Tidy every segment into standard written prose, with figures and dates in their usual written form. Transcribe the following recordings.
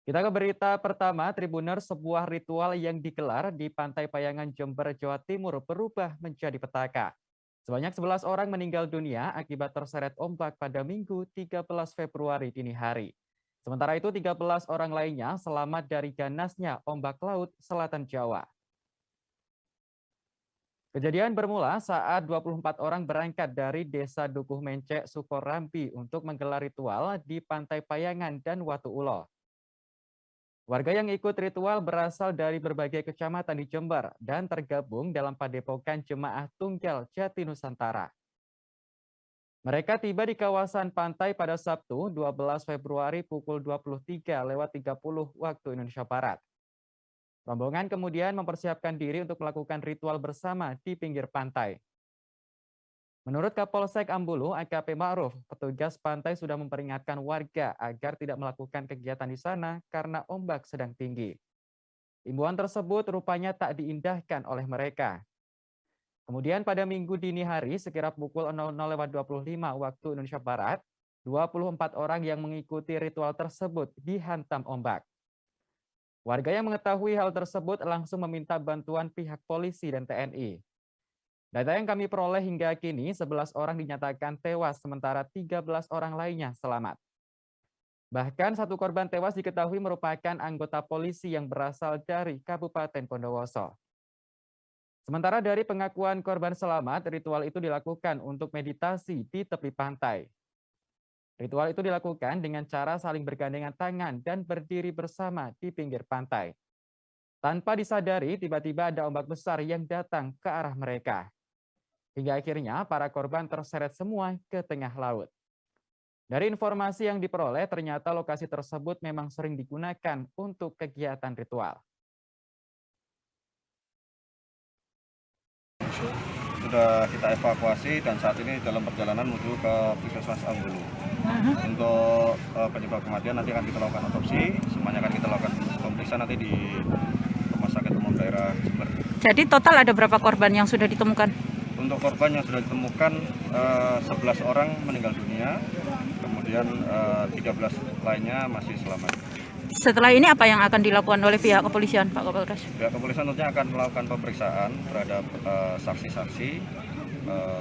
Kita ke berita pertama, Tribuners, sebuah ritual yang digelar di Pantai Payangan Jember, Jawa Timur berubah menjadi petaka. Sebanyak 11 orang meninggal dunia akibat terseret ombak pada Minggu 13 Februari dini hari. Sementara itu 13 orang lainnya selamat dari ganasnya ombak laut selatan Jawa. Kejadian bermula saat 24 orang berangkat dari Desa Dukuh Mencek, Sukorambi untuk menggelar ritual di Pantai Payangan dan Watu Ulo. Warga yang ikut ritual berasal dari berbagai kecamatan di Jember dan tergabung dalam Padepokan Jemaah Tunggal Jati Nusantara. Mereka tiba di kawasan pantai pada Sabtu 12 Februari pukul 23.30 waktu Indonesia Barat. Rombongan kemudian mempersiapkan diri untuk melakukan ritual bersama di pinggir pantai. Menurut Kapolsek Ambulu, AKP Ma'ruf, petugas pantai sudah memperingatkan warga agar tidak melakukan kegiatan di sana karena ombak sedang tinggi. Imbauan tersebut rupanya tak diindahkan oleh mereka. Kemudian pada Minggu dini hari sekira pukul 00.25 waktu Indonesia Barat, 24 orang yang mengikuti ritual tersebut dihantam ombak. Warga yang mengetahui hal tersebut langsung meminta bantuan pihak polisi dan TNI. Data yang kami peroleh hingga kini, 11 orang dinyatakan tewas, sementara 13 orang lainnya selamat. Bahkan satu korban tewas diketahui merupakan anggota polisi yang berasal dari Kabupaten Bondowoso. Sementara dari pengakuan korban selamat, ritual itu dilakukan untuk meditasi di tepi pantai. Ritual itu dilakukan dengan cara saling bergandengan tangan dan berdiri bersama di pinggir pantai. Tanpa disadari, tiba-tiba ada ombak besar yang datang ke arah mereka. Hingga akhirnya para korban terseret semua ke tengah laut. Dari informasi yang diperoleh, ternyata lokasi tersebut memang sering digunakan untuk kegiatan ritual. Sudah kita evakuasi dan saat ini dalam perjalanan menuju ke Puskesmas Ambulu. Untuk penyebab kematian nanti akan kita lakukan otopsi, semuanya akan kita lakukan pemeriksaan nanti di Rumah Sakit Umum Daerah Jember. Jadi total ada berapa korban yang sudah ditemukan? Untuk korban yang sudah ditemukan 11 orang meninggal dunia, kemudian 13 lainnya masih selamat. Setelah ini apa yang akan dilakukan oleh pihak kepolisian, Pak Kapolres? Pihak kepolisian tentunya akan melakukan pemeriksaan terhadap saksi-saksi,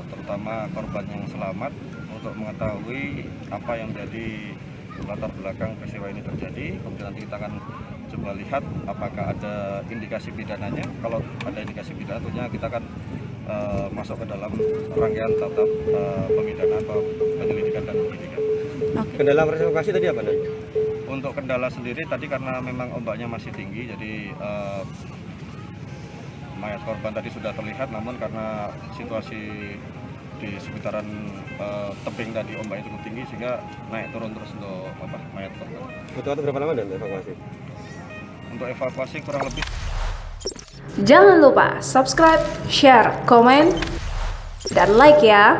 terutama korban yang selamat, untuk mengetahui apa yang menjadi latar belakang peristiwa ini terjadi. Kemudian nanti kita akan coba lihat apakah ada indikasi pidananya. Kalau ada indikasi pidana, tentunya kita akan masuk ke dalam rangkaian tahap pemidanaan atau penyelidikan dan penyidikan. Oke. Kendala evakuasi tadi apa? Untuk kendala sendiri tadi karena memang ombaknya masih tinggi, jadi mayat korban tadi sudah terlihat, namun karena situasi di sekitaran tebing tadi ombaknya cukup tinggi sehingga naik turun terus untuk mayat korban. Butuh waktu berapa lama dan evakuasi? Untuk evakuasi kurang lebih. Jangan lupa subscribe, share, komen, dan like ya.